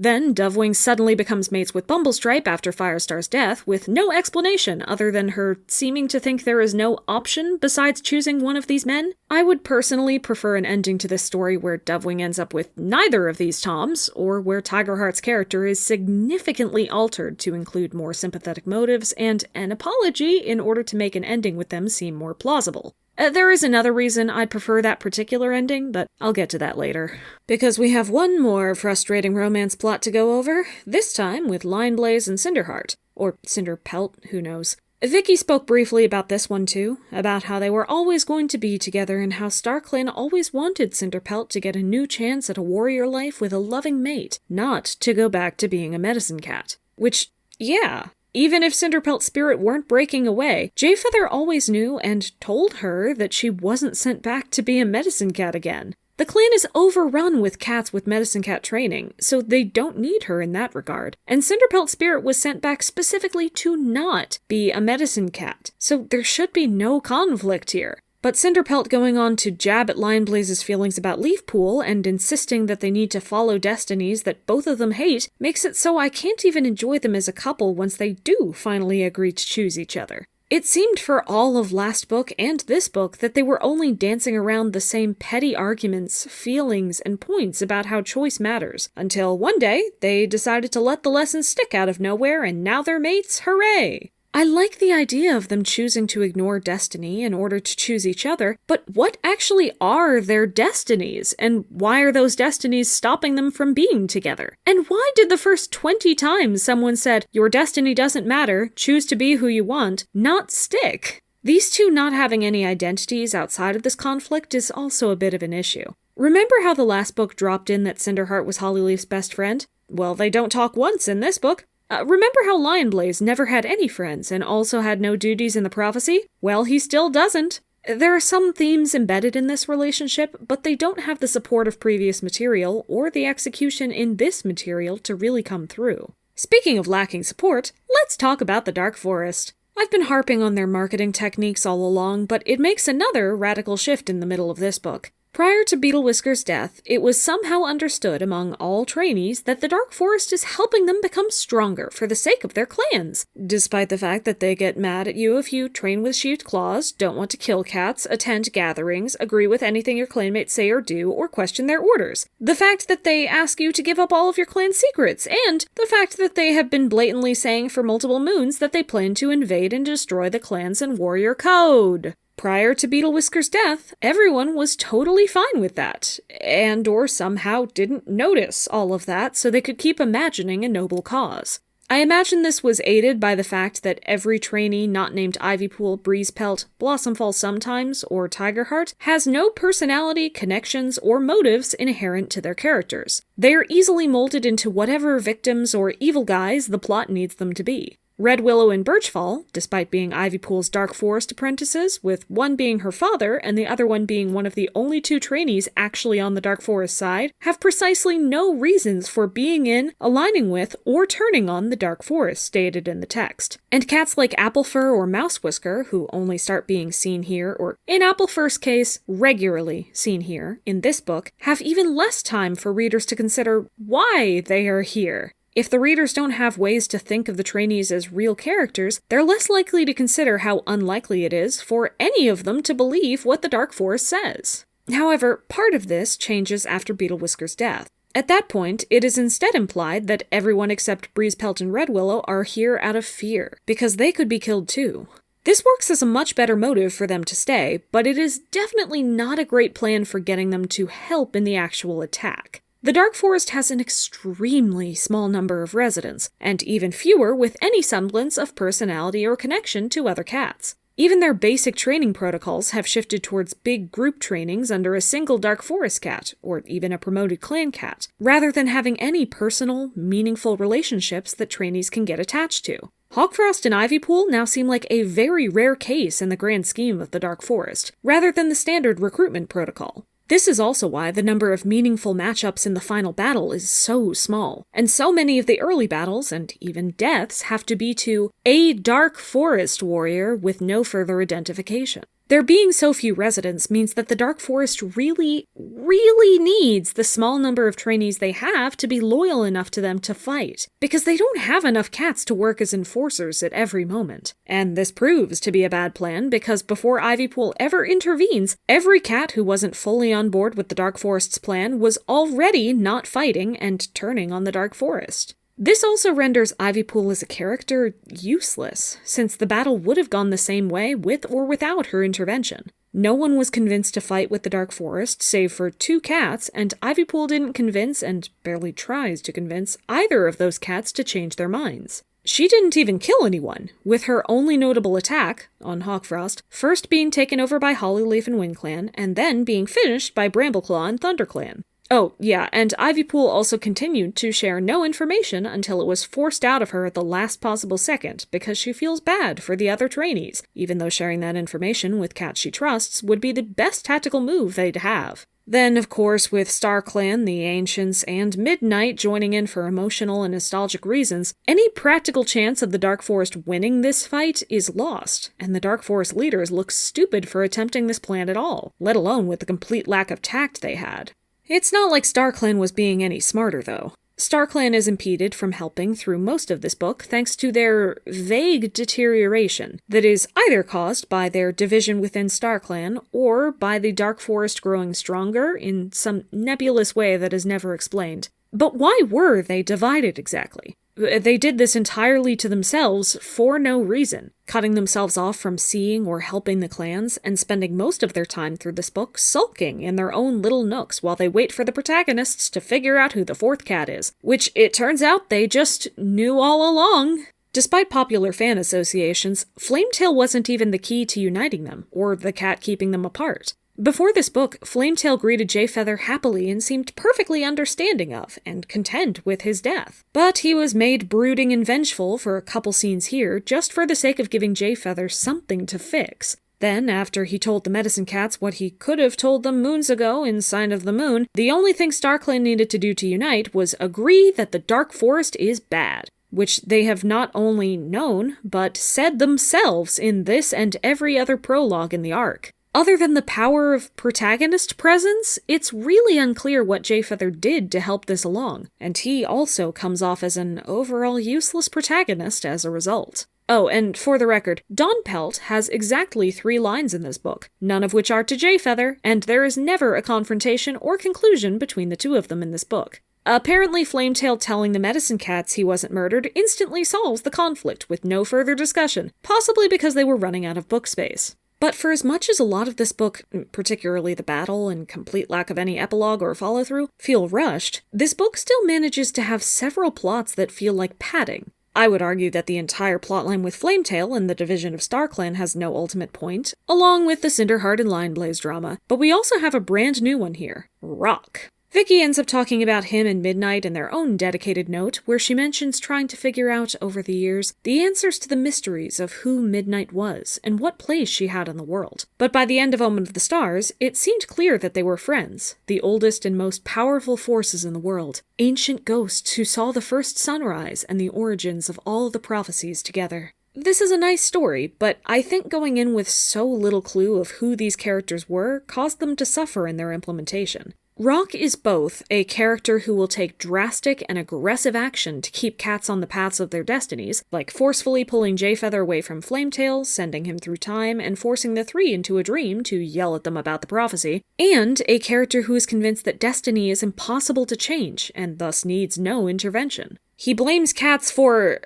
Then, Dovewing suddenly becomes mates with Bumblestripe after Firestar's death, with no explanation other than her seeming to think there is no option besides choosing one of these men. I would personally prefer an ending to this story where Dovewing ends up with neither of these Toms, or where Tigerheart's character is significantly altered to include more sympathetic motives and an apology in order to make an ending with them seem more plausible. There is another reason I'd prefer that particular ending, but I'll get to that later. Because we have one more frustrating romance plot to go over, this time with Lionblaze and Cinderheart. Or Cinderpelt, who knows. Vicky spoke briefly about this one too, about how they were always going to be together and how StarClan always wanted Cinderpelt to get a new chance at a warrior life with a loving mate, not to go back to being a medicine cat. Which, yeah, even if Cinderpelt's spirit weren't breaking away, Jayfeather always knew and told her that she wasn't sent back to be a medicine cat again. The clan is overrun with cats with medicine cat training, so they don't need her in that regard. And Cinderpelt's spirit was sent back specifically to not be a medicine cat, so there should be no conflict here. But Cinderpelt going on to jab at Lionblaze's feelings about Leafpool and insisting that they need to follow destinies that both of them hate makes it so I can't even enjoy them as a couple once they do finally agree to choose each other. It seemed for all of last book and this book that they were only dancing around the same petty arguments, feelings, and points about how choice matters, until one day they decided to let the lesson stick out of nowhere and now they're mates, hooray! I like the idea of them choosing to ignore destiny in order to choose each other, but what actually are their destinies, and why are those destinies stopping them from being together? And why did the first 20 times someone said, "Your destiny doesn't matter, choose to be who you want," not stick? These two not having any identities outside of this conflict is also a bit of an issue. Remember how the last book dropped in that Cinderheart was Hollyleaf's best friend? Well, they don't talk once in this book. Remember how Lionblaze never had any friends and also had no duties in the prophecy? Well, he still doesn't. There are some themes embedded in this relationship, but they don't have the support of previous material or the execution in this material to really come through. Speaking of lacking support, let's talk about the Dark Forest. I've been harping on their marketing techniques all along, but it makes another radical shift in the middle of this book. Prior to Beetlewhisker's death, it was somehow understood among all trainees that the Dark Forest is helping them become stronger for the sake of their clans, despite the fact that they get mad at you if you train with sheathed claws, don't want to kill cats, attend gatherings, agree with anything your clanmates say or do, or question their orders. The fact that they ask you to give up all of your clan secrets, and the fact that they have been blatantly saying for multiple moons that they plan to invade and destroy the clans and warrior code. Prior to Beetlewhisker's death, everyone was totally fine with that, and or somehow didn't notice all of that so they could keep imagining a noble cause. I imagine this was aided by the fact that every trainee not named Ivypool, Breezepelt, Blossomfall Sometimes, or Tigerheart has no personality, connections, or motives inherent to their characters. They are easily molded into whatever victims or evil guys the plot needs them to be. Red Willow and Birchfall, despite being Ivypool's Dark Forest apprentices, with one being her father and the other one being one of the only two trainees actually on the Dark Forest side, have precisely no reasons for being in, aligning with, or turning on the Dark Forest stated in the text. And cats like Applefur or Mousewhisker, who only start being seen here, or in Applefur's case, regularly seen here, in this book, have even less time for readers to consider why they are here. If the readers don't have ways to think of the trainees as real characters, they're less likely to consider how unlikely it is for any of them to believe what the Dark Forest says. However, part of this changes after Beetlewhisker's death. At that point, it is instead implied that everyone except Breezepelt and Red Willow are here out of fear, because they could be killed too. This works as a much better motive for them to stay, but it is definitely not a great plan for getting them to help in the actual attack. The Dark Forest has an extremely small number of residents, and even fewer with any semblance of personality or connection to other cats. Even their basic training protocols have shifted towards big group trainings under a single Dark Forest cat, or even a promoted clan cat, rather than having any personal, meaningful relationships that trainees can get attached to. Hawkfrost and Ivypool now seem like a very rare case in the grand scheme of the Dark Forest, rather than the standard recruitment protocol. This is also why the number of meaningful matchups in the final battle is so small, and so many of the early battles, and even deaths, have to be to a Dark Forest warrior with no further identification. There being so few residents means that the Dark Forest really needs the small number of trainees they have to be loyal enough to them to fight, because they don't have enough cats to work as enforcers at every moment. And this proves to be a bad plan, because before Ivypool ever intervenes, every cat who wasn't fully on board with the Dark Forest's plan was already not fighting and turning on the Dark Forest. This also renders Ivypool as a character useless, since the battle would have gone the same way with or without her intervention. No one was convinced to fight with the Dark Forest, save for 2 cats, and Ivypool didn't convince, and barely tries to convince, either of those cats to change their minds. She didn't even kill anyone, with her only notable attack, on Hawkfrost, first being taken over by Hollyleaf and WindClan, and then being finished by Brambleclaw and ThunderClan. Oh, yeah, and Ivypool also continued to share no information until it was forced out of her at the last possible second, because she feels bad for the other trainees, even though sharing that information with cats she trusts would be the best tactical move they'd have. Then, of course, with StarClan, the Ancients, and Midnight joining in for emotional and nostalgic reasons, any practical chance of the Dark Forest winning this fight is lost, and the Dark Forest leaders look stupid for attempting this plan at all, let alone with the complete lack of tact they had. It's not like StarClan was being any smarter, though. StarClan is impeded from helping through most of this book thanks to their vague deterioration that is either caused by their division within StarClan or by the Dark Forest growing stronger in some nebulous way that is never explained. But why were they divided exactly? They did this entirely to themselves for no reason, cutting themselves off from seeing or helping the clans, and spending most of their time through this book sulking in their own little nooks while they wait for the protagonists to figure out who the 4th cat is, which it turns out they just knew all along. Despite popular fan associations, Flametail wasn't even the key to uniting them, or the cat keeping them apart. Before this book, Flametail greeted Jayfeather happily and seemed perfectly understanding of, and content with his death. But he was made brooding and vengeful for a couple scenes here, just for the sake of giving Jayfeather something to fix. Then, after he told the Medicine Cats what he could have told them moons ago in Sign of the Moon, the only thing StarClan needed to do to unite was agree that the Dark Forest is bad, which they have not only known, but said themselves in this and every other prologue in the arc. Other than the power of protagonist presence, it's really unclear what Jayfeather did to help this along, and he also comes off as an overall useless protagonist as a result. Oh, and for the record, Dawnpelt has exactly 3 lines in this book, none of which are to Jayfeather, and there is never a confrontation or conclusion between the 2 of them in this book. Apparently, Flametail telling the Medicine Cats he wasn't murdered instantly solves the conflict with no further discussion, possibly because they were running out of book space. But for as much as a lot of this book, particularly the battle and complete lack of any epilogue or follow-through, feel rushed, this book still manages to have several plots that feel like padding. I would argue that the entire plotline with Flametail and the division of StarClan has no ultimate point, along with the Cinderheart and Lionblaze drama, but we also have a brand new one here, Rock. Vicky ends up talking about him and Midnight in their own dedicated note, where she mentions trying to figure out, over the years, the answers to the mysteries of who Midnight was and what place she had in the world. But by the end of Omen of the Stars, it seemed clear that they were friends, the oldest and most powerful forces in the world, ancient ghosts who saw the first sunrise and the origins of all the prophecies together. This is a nice story, but I think going in with so little clue of who these characters were caused them to suffer in their implementation. Rock is both a character who will take drastic and aggressive action to keep cats on the paths of their destinies, like forcefully pulling Jayfeather away from Flametail, sending him through time, and forcing the 3 into a dream to yell at them about the prophecy, and a character who is convinced that destiny is impossible to change, and thus needs no intervention. He blames cats for,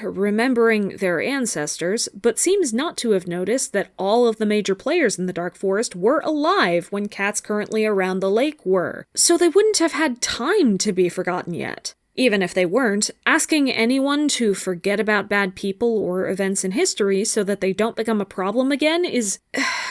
remembering their ancestors, but seems not to have noticed that all of the major players in the Dark Forest were alive when cats currently around the lake were, so they wouldn't have had time to be forgotten yet. Even if they weren't, asking anyone to forget about bad people or events in history so that they don't become a problem again is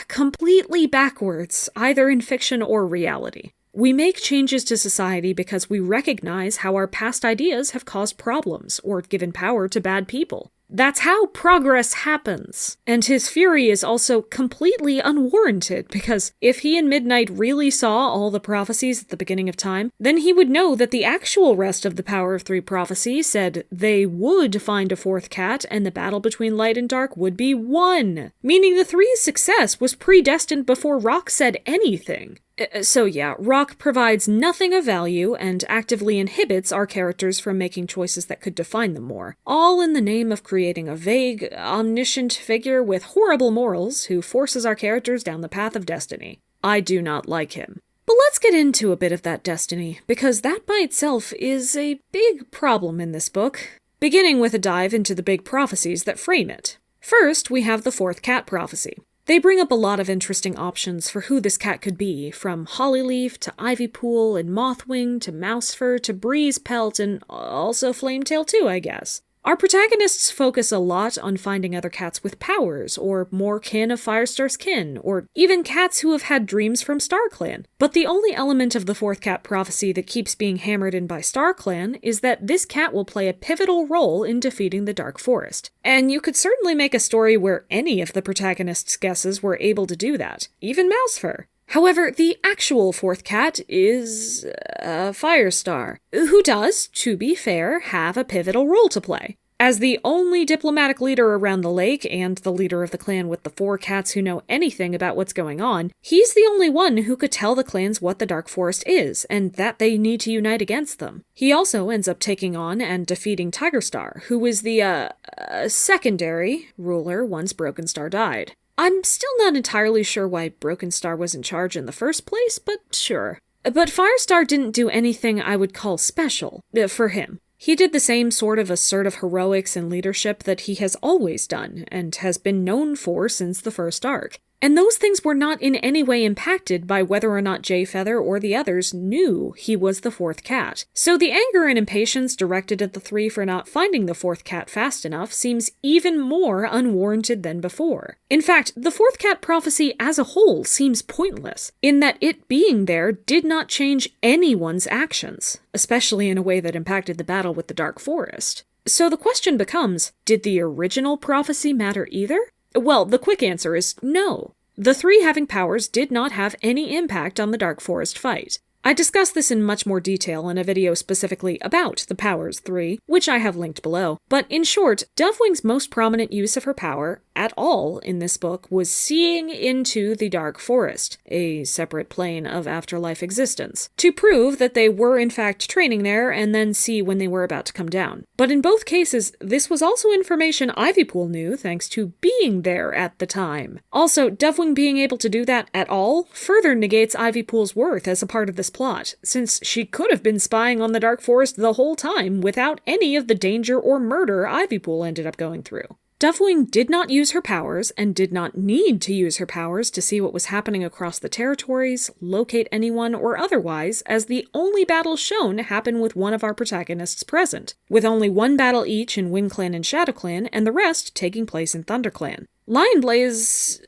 completely backwards, either in fiction or reality. We make changes to society because we recognize how our past ideas have caused problems or given power to bad people. That's how progress happens. And his fury is also completely unwarranted, because if he and Midnight really saw all the prophecies at the beginning of time, then he would know that the actual rest of the Power of 3 prophecy said they would find a 4th cat and the battle between light and dark would be won, meaning the 3's success was predestined before Rock said anything. So yeah, Rock provides nothing of value and actively inhibits our characters from making choices that could define them more, all in the name of creating a vague, omniscient figure with horrible morals who forces our characters down the path of destiny. I do not like him. But let's get into a bit of that destiny, because that by itself is a big problem in this book, beginning with a dive into the big prophecies that frame it. First, we have the 4th cat prophecy. They bring up a lot of interesting options for who this cat could be, from Hollyleaf to Ivypool and Mothwing to Mousefur to Breezepelt and also Flametail too, I guess. Our protagonists focus a lot on finding other cats with powers, or more kin of Firestar's kin, or even cats who have had dreams from StarClan. But the only element of the fourth cat prophecy that keeps being hammered in by StarClan is that this cat will play a pivotal role in defeating the Dark Forest. And you could certainly make a story where any of the protagonists' guesses were able to do that, even Mousefur. However, the actual fourth cat is Firestar, who does, to be fair, have a pivotal role to play. As the only diplomatic leader around the lake and the leader of the clan with the 4 cats who know anything about what's going on, he's the only one who could tell the clans what the Dark Forest is and that they need to unite against them. He also ends up taking on and defeating Tigerstar, who was the secondary ruler once Brokenstar died. I'm still not entirely sure why Brokenstar was in charge in the first place, but sure. But Firestar didn't do anything I would call special for him. He did the same sort of assertive heroics and leadership that he has always done, and has been known for since the first arc. And those things were not in any way impacted by whether or not Jayfeather or the others knew he was the fourth cat. So the anger and impatience directed at the 3 for not finding the fourth cat fast enough seems even more unwarranted than before. In fact, the fourth cat prophecy as a whole seems pointless, in that it being there did not change anyone's actions, especially in a way that impacted the battle with the Dark Forest. So the question becomes, did the original prophecy matter either? Well, the quick answer is no. The 3 having powers did not have any impact on the Dark Forest fight. I discussed this in much more detail in a video specifically about the Powers 3, which I have linked below. But in short, Dovewing's most prominent use of her power, at all in this book, was seeing into the Dark Forest, a separate plane of afterlife existence, to prove that they were in fact training there and then see when they were about to come down. But in both cases, this was also information Ivypool knew thanks to being there at the time. Also, Dovewing being able to do that at all further negates Ivypool's worth as a part of this plot, since she could have been spying on the Dark Forest the whole time without any of the danger or murder Ivypool ended up going through. Dovewing did not use her powers, and did not need to use her powers to see what was happening across the territories, locate anyone, or otherwise, as the only battles shown happen with one of our protagonists present, with only 1 battle each in WindClan and ShadowClan, and the rest taking place in ThunderClan. Lionblaze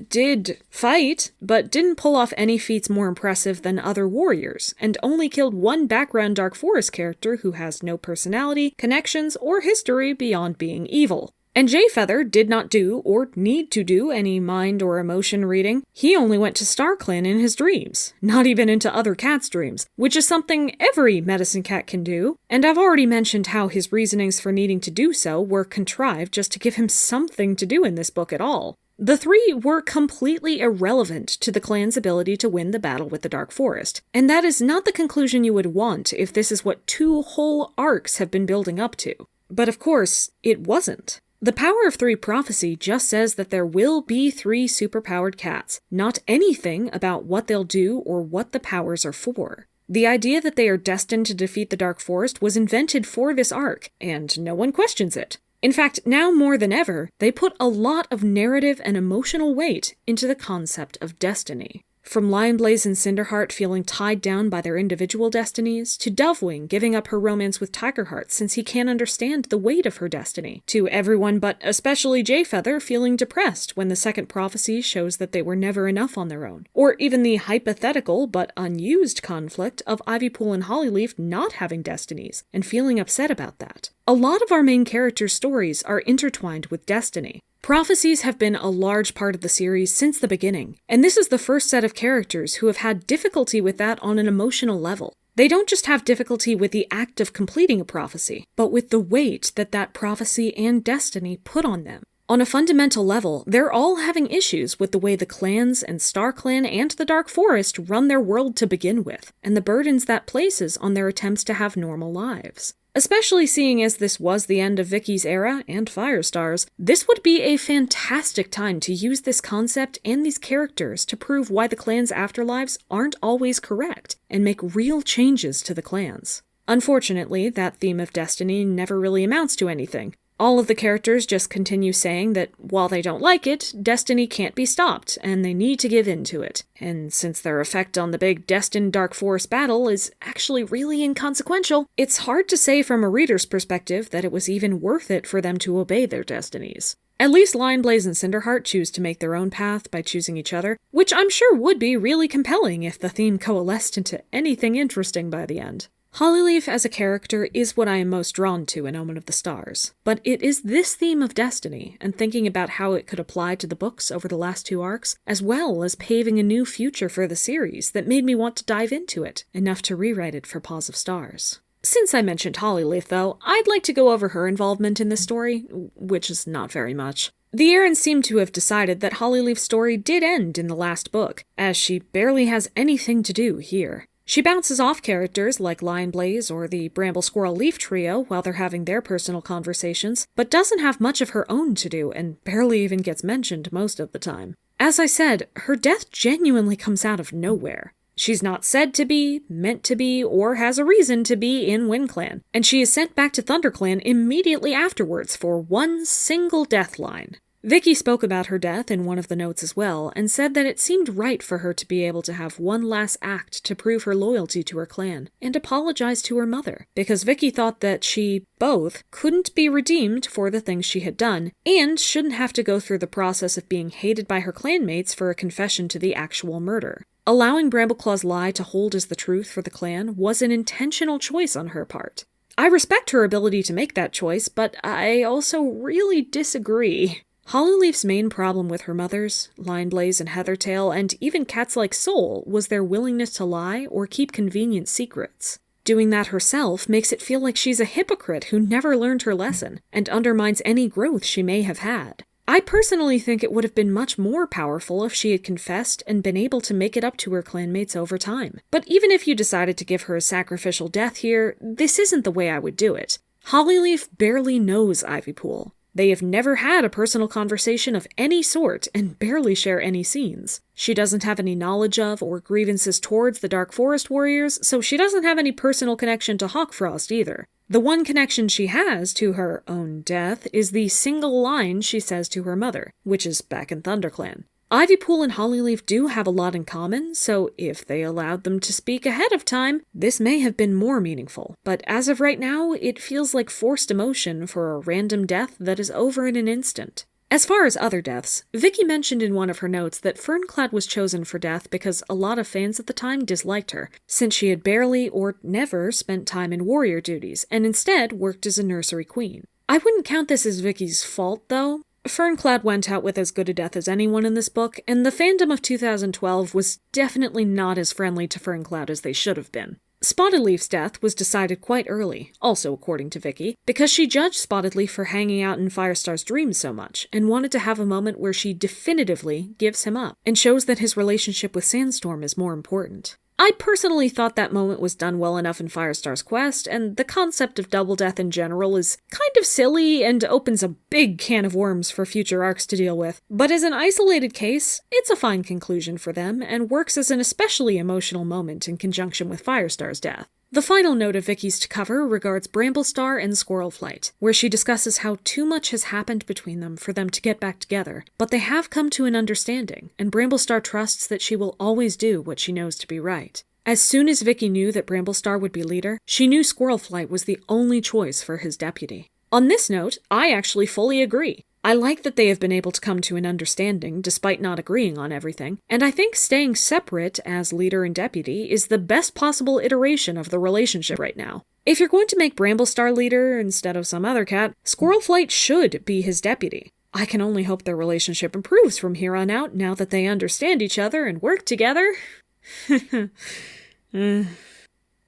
did fight, but didn't pull off any feats more impressive than other warriors, and only killed 1 background Dark Forest character who has no personality, connections, or history beyond being evil. And Jayfeather did not do, or need to do, any mind or emotion reading. He only went to StarClan in his dreams, not even into other cats' dreams, which is something every medicine cat can do, and I've already mentioned how his reasonings for needing to do so were contrived just to give him something to do in this book at all. The 3 were completely irrelevant to the clan's ability to win the battle with the Dark Forest, and that is not the conclusion you would want if this is what 2 whole arcs have been building up to. But of course, it wasn't. The Power of 3 prophecy just says that there will be 3 superpowered cats, not anything about what they'll do or what the powers are for. The idea that they are destined to defeat the Dark Forest was invented for this arc, and no one questions it. In fact, now more than ever, they put a lot of narrative and emotional weight into the concept of destiny. From Lionblaze and Cinderheart feeling tied down by their individual destinies, to Dovewing giving up her romance with Tigerheart since he can't understand the weight of her destiny, to everyone but especially Jayfeather feeling depressed when the second prophecy shows that they were never enough on their own, or even the hypothetical but unused conflict of Ivypool and Hollyleaf not having destinies, and feeling upset about that. A lot of our main characters' stories are intertwined with destiny. Prophecies have been a large part of the series since the beginning, and this is the first set of characters who have had difficulty with that on an emotional level. They don't just have difficulty with the act of completing a prophecy, but with the weight that that prophecy and destiny put on them. On a fundamental level, they're all having issues with the way the clans and StarClan and the Dark Forest run their world to begin with, and the burdens that places on their attempts to have normal lives. Especially seeing as this was the end of Vicky's era, and Firestar's, this would be a fantastic time to use this concept and these characters to prove why the clan's afterlives aren't always correct, and make real changes to the clans. Unfortunately, that theme of destiny never really amounts to anything. All of the characters just continue saying that while they don't like it, destiny can't be stopped, and they need to give in to it. And since their effect on the big destined Dark Forest battle is actually really inconsequential, it's hard to say from a reader's perspective that it was even worth it for them to obey their destinies. At least Lionblaze and Cinderheart choose to make their own path by choosing each other, which I'm sure would be really compelling if the theme coalesced into anything interesting by the end. Hollyleaf as a character is what I am most drawn to in Omen of the Stars, but it is this theme of destiny, and thinking about how it could apply to the books over the last 2 arcs, as well as paving a new future for the series that made me want to dive into it, enough to rewrite it for Paws of Stars. Since I mentioned Hollyleaf, though, I'd like to go over her involvement in this story, which is not very much. The Errands seem to have decided that Hollyleaf's story did end in the last book, as she barely has anything to do here. She bounces off characters like Lionblaze or the Bramble Squirrel Leaf trio while they're having their personal conversations, but doesn't have much of her own to do and barely even gets mentioned most of the time. As I said, her death genuinely comes out of nowhere. She's not said to be, meant to be, or has a reason to be in WindClan, and she is sent back to ThunderClan immediately afterwards for one single death line. Vicky spoke about her death in one of the notes as well, and said that it seemed right for her to be able to have one last act to prove her loyalty to her clan, and apologize to her mother, because Vicky thought that she, both, couldn't be redeemed for the things she had done, and shouldn't have to go through the process of being hated by her clanmates for a confession to the actual murder. Allowing Brambleclaw's lie to hold as the truth for the clan was an intentional choice on her part. I respect her ability to make that choice, but I also really disagree. Hollyleaf's main problem with her mothers, Lionblaze and Heathertail, and even cats like Soul, was their willingness to lie or keep convenient secrets. Doing that herself makes it feel like she's a hypocrite who never learned her lesson, and undermines any growth she may have had. I personally think it would have been much more powerful if she had confessed and been able to make it up to her clanmates over time. But even if you decided to give her a sacrificial death here, this isn't the way I would do it. Hollyleaf barely knows Ivypool. They have never had a personal conversation of any sort and barely share any scenes. She doesn't have any knowledge of or grievances towards the Dark Forest warriors, so she doesn't have any personal connection to Hawkfrost either. The one connection she has to her own death is the single line she says to her mother, which is back in ThunderClan. Ivypool and Hollyleaf do have a lot in common, so if they allowed them to speak ahead of time, this may have been more meaningful. But as of right now, it feels like forced emotion for a random death that is over in an instant. As far as other deaths, Vicky mentioned in one of her notes that Ferncloud was chosen for death because a lot of fans at the time disliked her, since she had barely or never spent time in warrior duties, and instead worked as a nursery queen. I wouldn't count this as Vicky's fault, though. Ferncloud went out with as good a death as anyone in this book, and the fandom of 2012 was definitely not as friendly to Ferncloud as they should have been. Spotted Leaf's death was decided quite early, also according to Vicky, because she judged Spotted Leaf for hanging out in Firestar's dreams so much, and wanted to have a moment where she definitively gives him up, and shows that his relationship with Sandstorm is more important. I personally thought that moment was done well enough in Firestar's quest, and the concept of double death in general is kind of silly and opens a big can of worms for future arcs to deal with. But as an isolated case, it's a fine conclusion for them, and works as an especially emotional moment in conjunction with Firestar's death. The final note of Vicky's to cover regards Bramblestar and Squirrelflight, where she discusses how too much has happened between them for them to get back together, but they have come to an understanding, and Bramblestar trusts that she will always do what she knows to be right. As soon as Vicky knew that Bramblestar would be leader, she knew Squirrelflight was the only choice for his deputy. On this note, I actually fully agree. I like that they have been able to come to an understanding despite not agreeing on everything, and I think staying separate as leader and deputy is the best possible iteration of the relationship right now. If you're going to make Bramblestar leader instead of some other cat, Squirrelflight should be his deputy. I can only hope their relationship improves from here on out now that they understand each other and work together.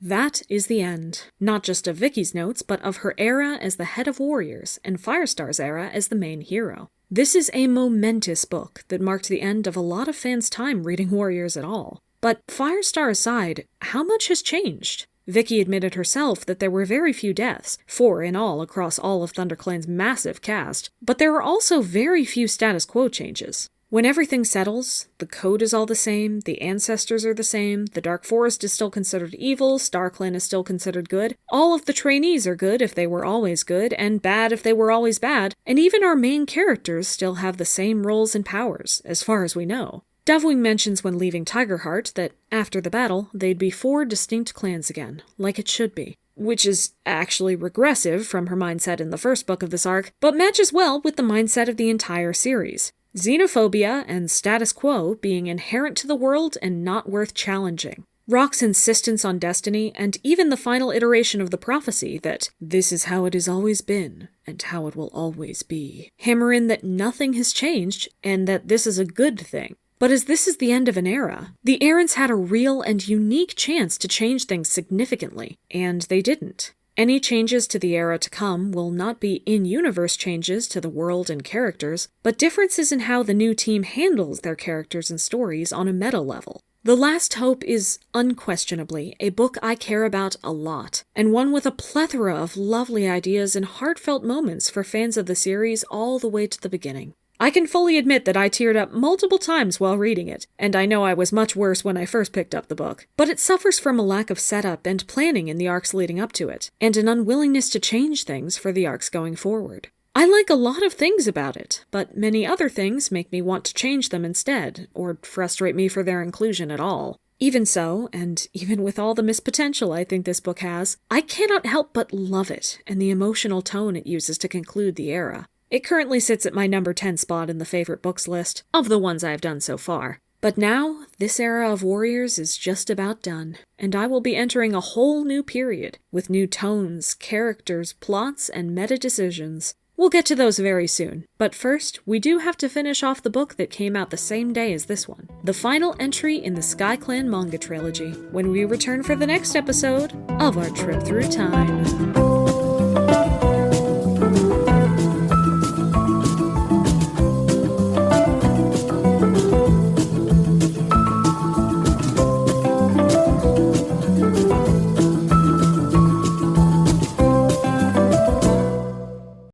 That is the end, not just of Vicky's notes, but of her era as the head of warriors, and Firestar's era as the main hero. This is a momentous book that marked the end of a lot of fans' time reading warriors at all. But Firestar aside, how much has changed? Vicky admitted herself that there were very few deaths, 4 in all across all of ThunderClan's massive cast, but there were also very few status quo changes. When everything settles, the code is all the same, the ancestors are the same, the Dark Forest is still considered evil, StarClan is still considered good, all of the trainees are good if they were always good, and bad if they were always bad, and even our main characters still have the same roles and powers, as far as we know. Dewkit mentions when leaving Tigerheart that, after the battle, they'd be 4 distinct clans again, like it should be. Which is actually regressive from her mindset in the first book of this arc, but matches well with the mindset of the entire series. Xenophobia and status quo being inherent to the world and not worth challenging. Rock's insistence on destiny, and even the final iteration of the prophecy that this is how it has always been, and how it will always be. Hammer in that nothing has changed, and that this is a good thing. But as this is the end of an era, the Errands had a real and unique chance to change things significantly, and they didn't. Any changes to the era to come will not be in-universe changes to the world and characters, but differences in how the new team handles their characters and stories on a meta level. The Last Hope is unquestionably a book I care about a lot, and one with a plethora of lovely ideas and heartfelt moments for fans of the series all the way to the beginning. I can fully admit that I teared up multiple times while reading it, and I know I was much worse when I first picked up the book, but it suffers from a lack of setup and planning in the arcs leading up to it, and an unwillingness to change things for the arcs going forward. I like a lot of things about it, but many other things make me want to change them instead, or frustrate me for their inclusion at all. Even so, and even with all the missed potential I think this book has, I cannot help but love it, and the emotional tone it uses to conclude the era. It currently sits at my number 10 spot in the favorite books list, of the ones I have done so far. But now, this era of warriors is just about done, and I will be entering a whole new period, with new tones, characters, plots, and meta decisions. We'll get to those very soon, but first, we do have to finish off the book that came out the same day as this one, the final entry in the SkyClan manga trilogy, when we return for the next episode of our trip through time.